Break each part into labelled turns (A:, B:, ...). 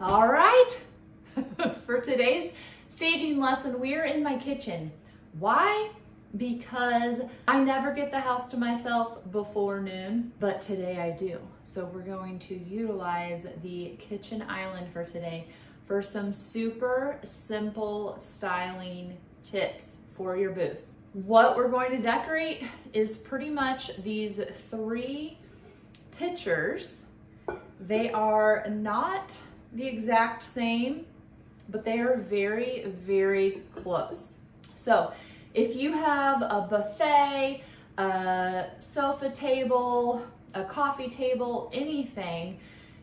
A: All right, for today's staging lesson, we're in my kitchen. Why? Because I never get the house to myself before noon, but today I do. So we're going to utilize the kitchen island for today for some super simple styling tips for your booth. What we're going to decorate is pretty much these 3 pictures. They are not the exact same, but they are very, very close. So if you have a buffet, a sofa table, a coffee table, anything,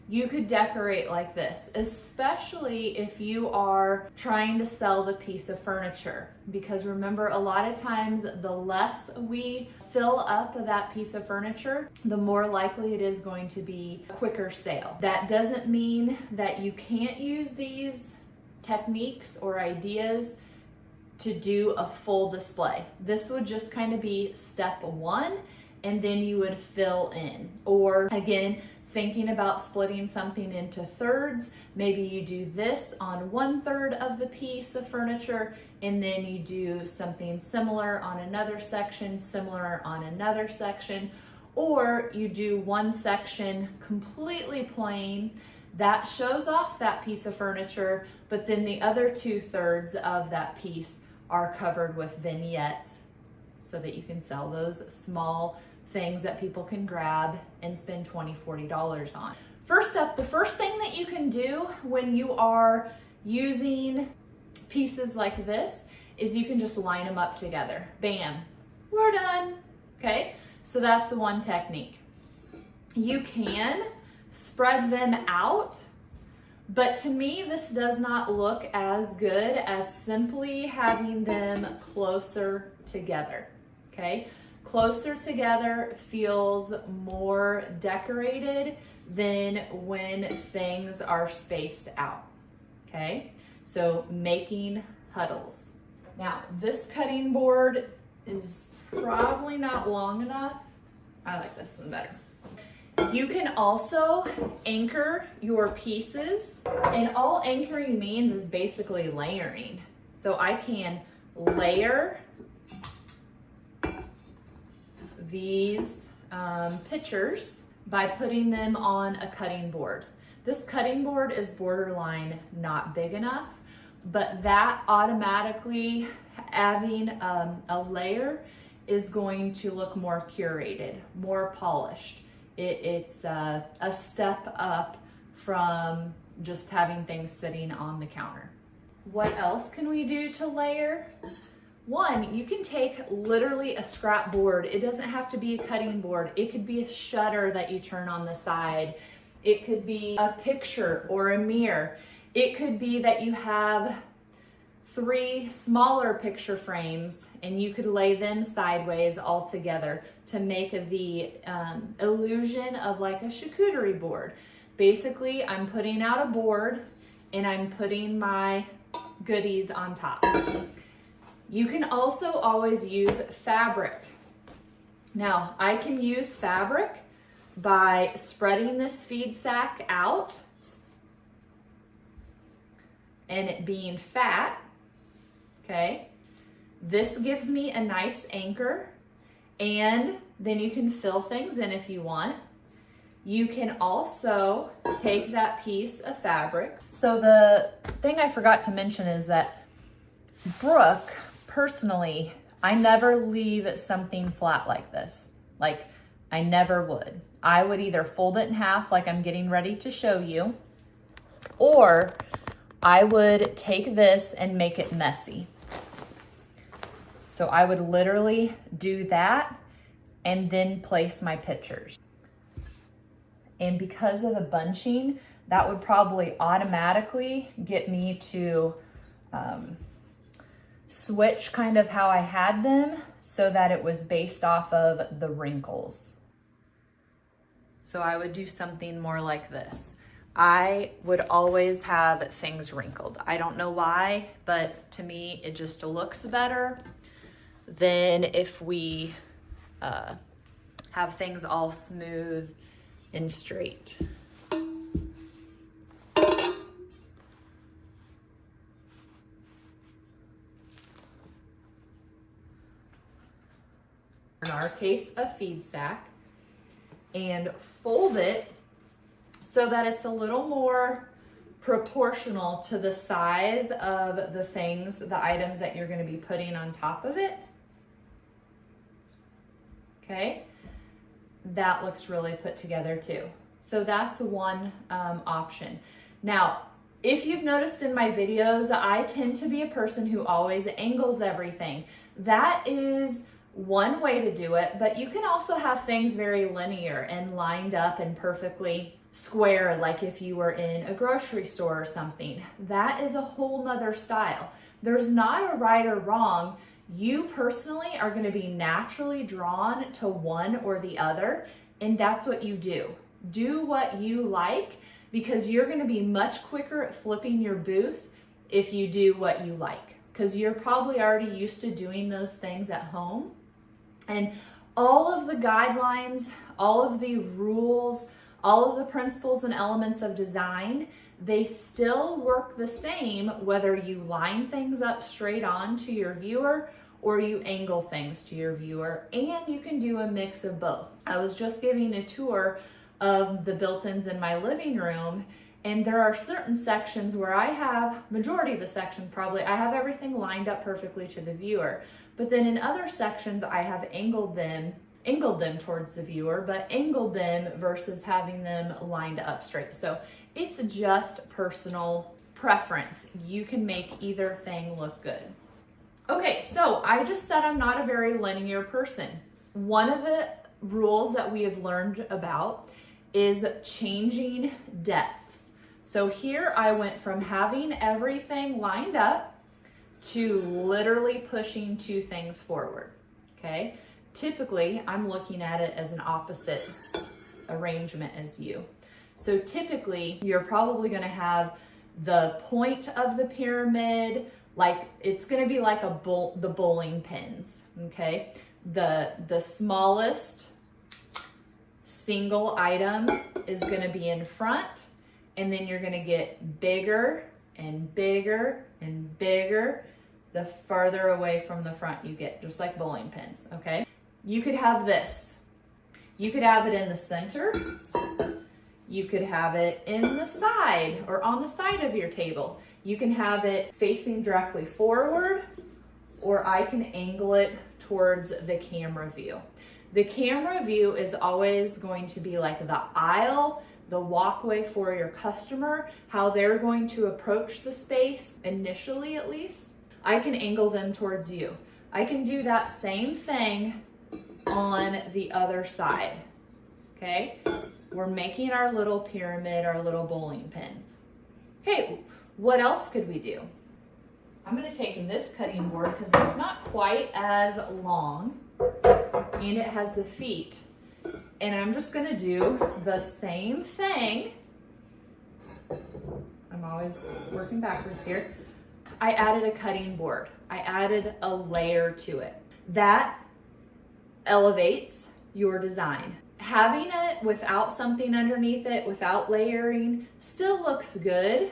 A: you could decorate like this, especially if you are trying to sell the piece of furniture. Because remember, a lot of times the less we fill up that piece of furniture, the more likely it is going to be a quicker sale. That doesn't mean that you can't use these techniques or ideas to do a full display. This would just kind of be step 1, and then you would fill in. Or again, thinking about splitting something into thirds, maybe you do this on 1/3 of the piece of furniture, and then you do something similar on another section, similar on another section, or you do one section completely plain that shows off that piece of furniture, but then the other 2/3 of that piece are covered with vignettes so that you can sell those small things that people can grab and spend $20, $40 on. First up, the first thing that you can do when you are using pieces like this is you can just line them up together. Bam, we're done. Okay, so that's one technique. You can spread them out, but to me, this does not look as good as simply having them closer together, okay? Closer together feels more decorated than when things are spaced out, okay? So making huddles. Now, this cutting board is probably not long enough. I like this one better. You can also anchor your pieces, and all anchoring means is basically layering. So I can layer these pictures by putting them on a cutting board. This cutting board is borderline not big enough, but that automatically adding a layer is going to look more curated, more polished. It's a step up from just having things sitting on the counter. What else can we do to layer? One, you can take literally a scrap board. It doesn't have to be a cutting board. It could be a shutter that you turn on the side. It could be a picture or a mirror. It could be that you have 3 smaller picture frames and you could lay them sideways all together to make the illusion of like a charcuterie board. Basically, I'm putting out a board and I'm putting my goodies on top. You can also always use fabric. Now, I can use fabric by spreading this feed sack out and it being fat, okay? This gives me a nice anchor, and then you can fill things in if you want. You can also take that piece of fabric. So the thing I forgot to mention is that Brooke, personally, I never leave something flat like this. Like, I never would. I would either fold it in half like I'm getting ready to show you, or I would take this and make it messy. So I would literally do that and then place my pictures. And because of the bunching, that would probably automatically get me to switch kind of how I had them so that it was based off of the wrinkles. So I would do something more like this. I would always have things wrinkled. I don't know why, but to me, it just looks better than if we have things all smooth and straight. our case, a feed sack, and fold it so that it's a little more proportional to the size of the things, the items that you're going to be putting on top of it. Okay, that looks really put together too. So that's one option. Now, if you've noticed in my videos, I tend to be a person who always angles everything. That is one way to do it, but you can also have things very linear and lined up and perfectly square, like if you were in a grocery store or something. That is a whole nother style. There's not a right or wrong. You personally are going to be naturally drawn to one or the other, and that's what you do. Do what you like, because you're going to be much quicker at flipping your booth if you do what you like, because you're probably already used to doing those things at home. And all of the guidelines, all of the rules, all of the principles and elements of design, they still work the same whether you line things up straight on to your viewer or you angle things to your viewer, and you can do a mix of both. I was just giving a tour of the built-ins in my living room, and there are certain sections where I have, majority of the sections probably, I have everything lined up perfectly to the viewer. But then in other sections, I have angled them towards the viewer, but angled them versus having them lined up straight. So it's just personal preference. You can make either thing look good. Okay, so I just said I'm not a very linear person. One of the rules that we have learned about is changing depths. So here I went from having everything lined up to literally pushing two things forward, okay? Typically, I'm looking at it as an opposite arrangement as you. So typically, you're probably gonna have the point of the pyramid, like it's gonna be like the bowling pins, okay? The smallest single item is gonna be in front, and then you're gonna get bigger and bigger and bigger the farther away from the front you get, just like bowling pins, okay? You could have this. You could have it in the center. You could have it in the side or on the side of your table. You can have it facing directly forward, or I can angle it towards the camera view. The camera view is always going to be like the aisle, the walkway for your customer, how they're going to approach the space, initially at least. I can angle them towards you. I can do that same thing on the other side, okay? We're making our little pyramid, our little bowling pins. Okay, what else could we do? I'm gonna take this cutting board because it's not quite as long and it has the feet. And I'm just gonna do the same thing. I'm always working backwards here. I added a cutting board. I added a layer to it. That elevates your design. Having it without something underneath it, without layering, still looks good.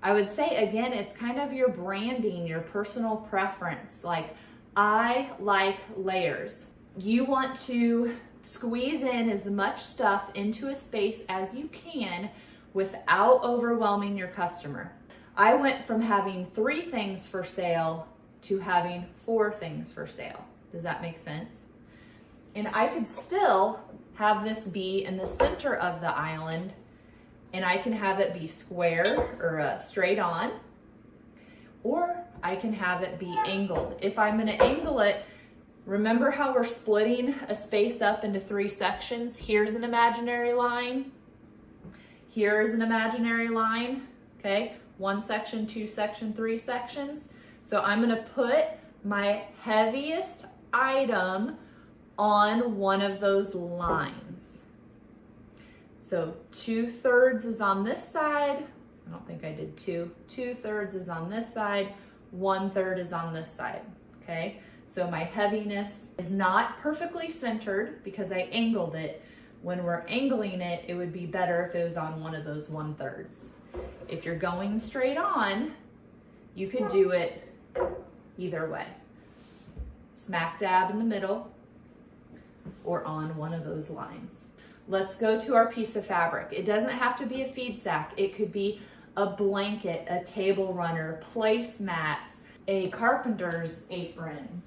A: I would say, again, it's kind of your branding, your personal preference. Like, I like layers. You want to squeeze in as much stuff into a space as you can without overwhelming your customer. I went from having 3 things for sale to having 4 things for sale. Does that make sense? And I could still have this be in the center of the island, and I can have it be square or straight on, or I can have it be angled. If I'm gonna angle it, remember how we're splitting a space up into 3 sections? Here's an imaginary line. Here's an imaginary line, okay? 1 section, 2 section, 3 sections. So I'm gonna put my heaviest item on one of those lines. So 2/3 is on this side. I don't think I did 2. 2/3 is on this side. 1/3 is on this side, okay? So my heaviness is not perfectly centered because I angled it. When we're angling it, it would be better if it was on one of those 1/3s. If you're going straight on, you could do it either way. Smack dab in the middle, or on one of those lines. Let's go to our piece of fabric. It doesn't have to be a feed sack. It could be a blanket, a table runner, placemats, a carpenter's apron.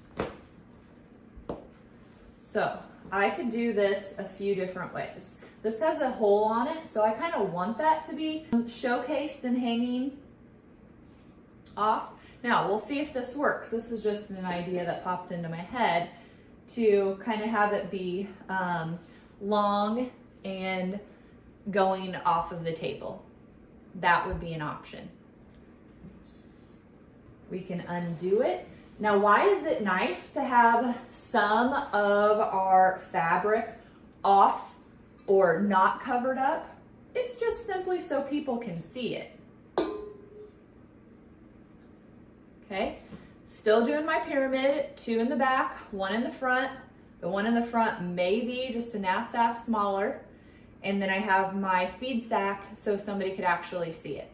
A: So I could do this a few different ways. This has a hole on it, so I kind of want that to be showcased and hanging off. Now we'll see if this works. This is just an idea that popped into my head to kind of have it be long and going off of the table. That would be an option. We can undo it. Now, why is it nice to have some of our fabric off or not covered up? It's just simply so people can see it. Okay, still doing my pyramid, 2 in the back, 1 in the front. The one in the front may be just a gnat's ass smaller. And then I have my feed sack so somebody could actually see it.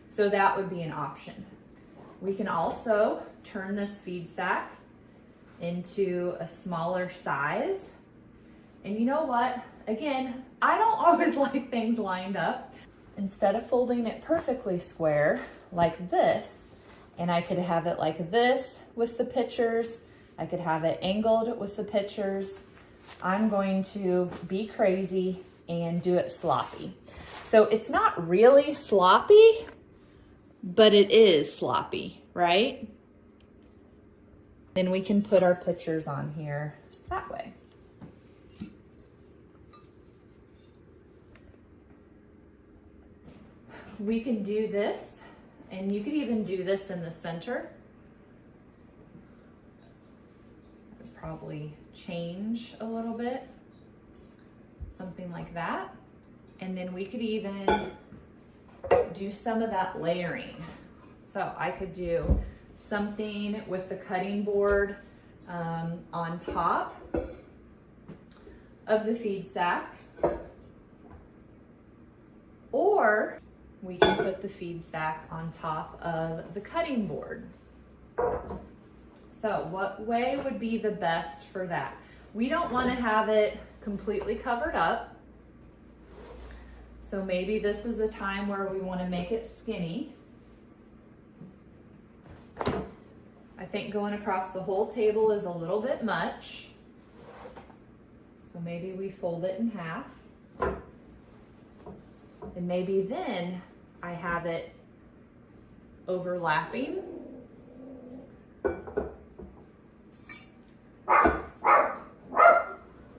A: So that would be an option. We can also turn this feed sack into a smaller size. And you know what? Again, I don't always like things lined up. Instead of folding it perfectly square like this, and I could have it like this with the pictures, I could have it angled with the pictures. I'm going to be crazy and do it sloppy. So it's not really sloppy, but it is sloppy, right? Then we can put our pictures on here that way. We can do this, and you could even do this in the center. Probably change a little bit, something like that. And then we could even do some of that layering. So I could do something with the cutting board on top of the feed sack, or we can put the feed sack on top of the cutting board. So what way would be the best for that? We don't want to have it completely covered up. So maybe this is a time where we want to make it skinny. I think going across the whole table is a little bit much. So maybe we fold it in half. And maybe then I have it overlapping.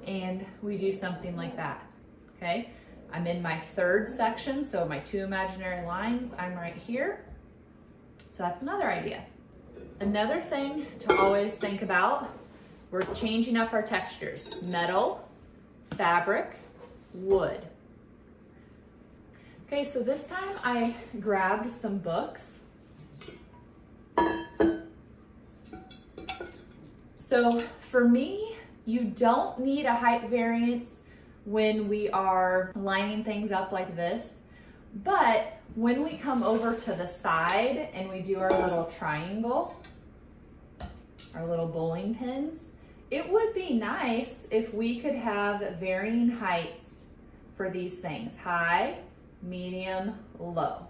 A: And we do something like that, okay? I'm in my third section, so my 2 imaginary lines, I'm right here. So that's another idea. Another thing to always think about, we're changing up our textures. Metal, fabric, wood. Okay, so this time I grabbed some books. So for me, you don't need a height variance when we are lining things up like this, but when we come over to the side and we do our little triangle, our little bowling pins, it would be nice if we could have varying heights for these things: high, medium, low.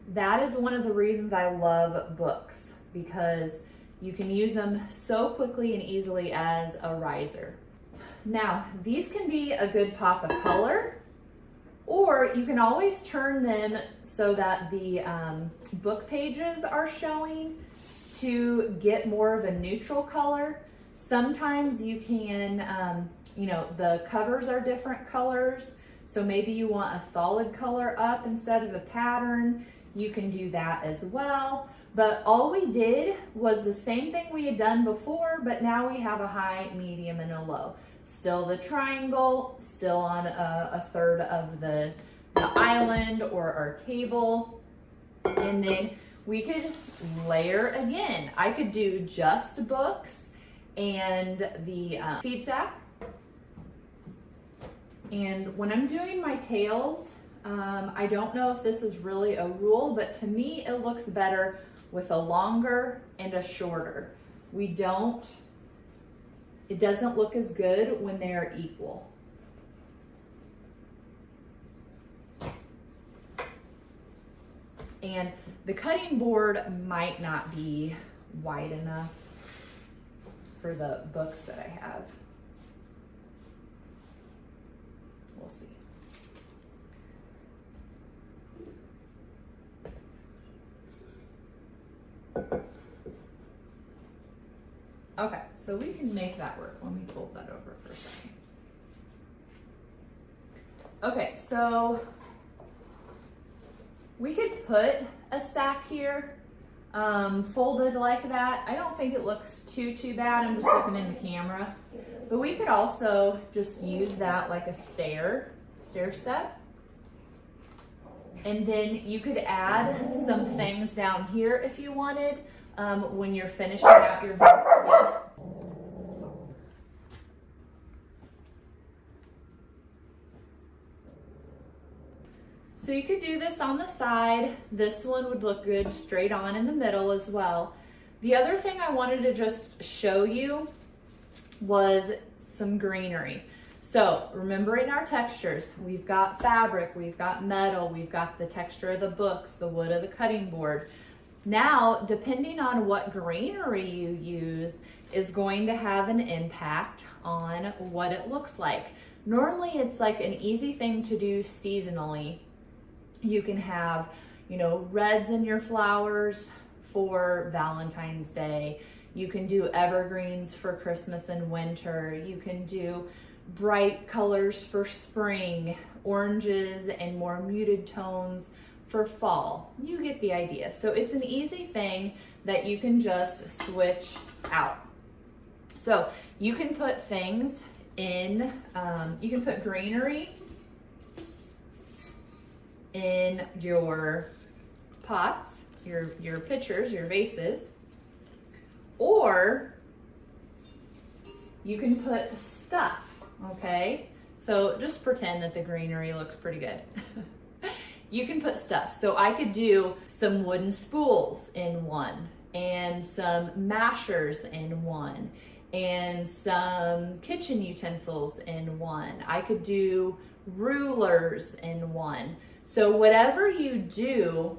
A: That is one of the reasons I love books, because you can use them so quickly and easily as a riser. Now, these can be a good pop of color, or you can always turn them so that the book pages are showing to get more of a neutral color. Sometimes you can, the covers are different colors, so maybe you want a solid color up instead of a pattern. You can do that as well. But all we did was the same thing we had done before, but now we have a high, medium, and a low. Still the triangle, still on a third of the island or our table. And then we could layer again. I could do just books and the feed sack. And when I'm doing my tails, I don't know if this is really a rule, but to me it looks better with a longer and a shorter. It doesn't look as good when they are equal. And the cutting board might not be wide enough for the books that I have. We'll see. Okay, so we can make that work. Let me fold that over for a second. Okay, so we could put a stack here, folded like that. I don't think it looks too bad. I'm just looking in the camera. But we could also just use that like a stair step. And then you could add some things down here if you wanted when you're finishing out your book. So you could do this on the side. This one would look good straight on in the middle as well. The other thing I wanted to just show you was some greenery. So remembering our textures, we've got fabric, we've got metal, we've got the texture of the books, the wood of the cutting board. Now, depending on what greenery you use is going to have an impact on what it looks like. Normally it's like an easy thing to do seasonally. You can have, reds in your flowers for Valentine's Day. You can do evergreens for Christmas and winter. You can do bright colors for spring, oranges and more muted tones for fall. You get the idea. So it's an easy thing that you can just switch out. So you can put things in, you can put greenery in your pots, your pitchers, your vases, or you can put stuff, okay? So just pretend that the greenery looks pretty good. You can put stuff. So I could do some wooden spools in one, and some mashers in one, and some kitchen utensils in one. I could do rulers in one. So whatever you do,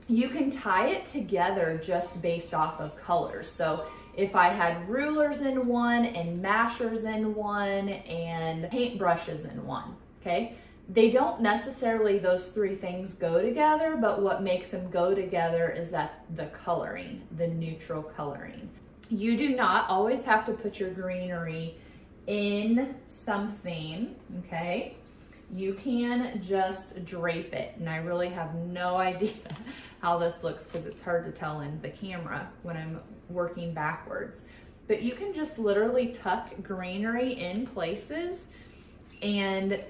A: you can tie it together just based off of colors. So if I had rulers in one and mashers in one and paintbrushes in one, okay? They don't necessarily, those three things go together, but what makes them go together is that the coloring, the neutral coloring. You do not always have to put your greenery in something, okay? You can just drape it, and I really have no idea how this looks because it's hard to tell in the camera when I'm working backwards. But you can just literally tuck greenery in places and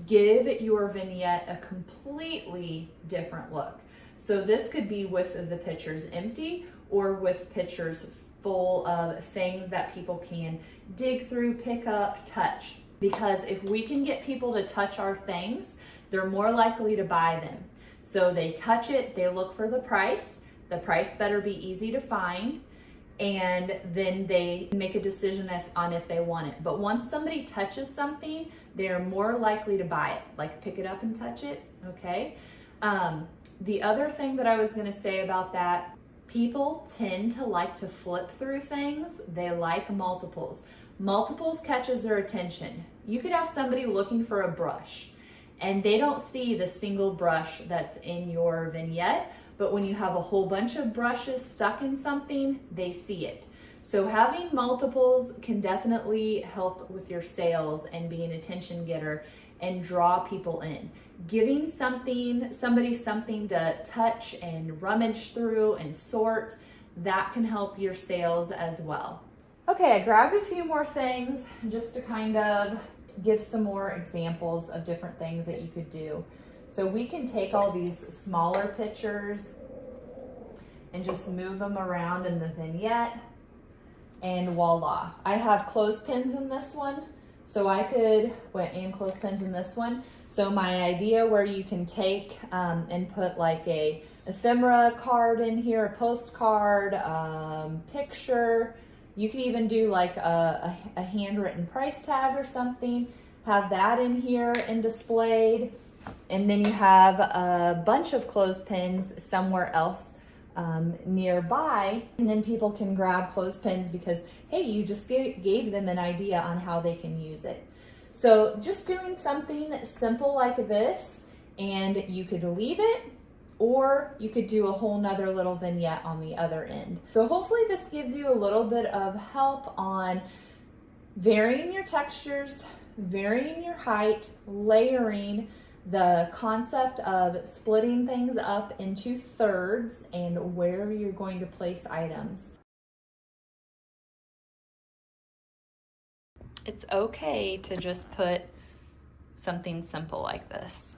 A: give your vignette a completely different look. So this could be with the pictures empty or with pictures full of things that people can dig through, pick up, touch. Because if we can get people to touch our things, they're more likely to buy them. So they touch it, they look for the price better be easy to find, and then they make a decision on if they want it. But once somebody touches something, they're more likely to buy it, like pick it up and touch it, okay? The other thing that I was gonna say about that, people tend to like to flip through things. They like multiples. Multiples catches their attention. You could have somebody looking for a brush and they don't see the single brush that's in your vignette, but when you have a whole bunch of brushes stuck in something, they see it. So having multiples can definitely help with your sales and be an attention getter and draw people in. Giving somebody something to touch and rummage through and sort, that can help your sales as well. Okay, I grabbed a few more things just to kind of give some more examples of different things that you could do. So we can take all these smaller pictures and just move them around in the vignette, and voila. I have clothespins in this one, So I could, and clothespins in this one. So my idea where you can take and put like a ephemera card in here, a postcard, picture. You could even do like a handwritten price tag or something, have that in here and displayed. And then you have a bunch of clothespins somewhere else nearby, and then people can grab clothespins because, hey, you just gave them an idea on how they can use it. So just doing something simple like this, and you could leave it, or you could do a whole nother little vignette on the other end. So hopefully this gives you a little bit of help on varying your textures, varying your height, layering, the concept of splitting things up into thirds, and where you're going to place items. It's okay to just put something simple like this.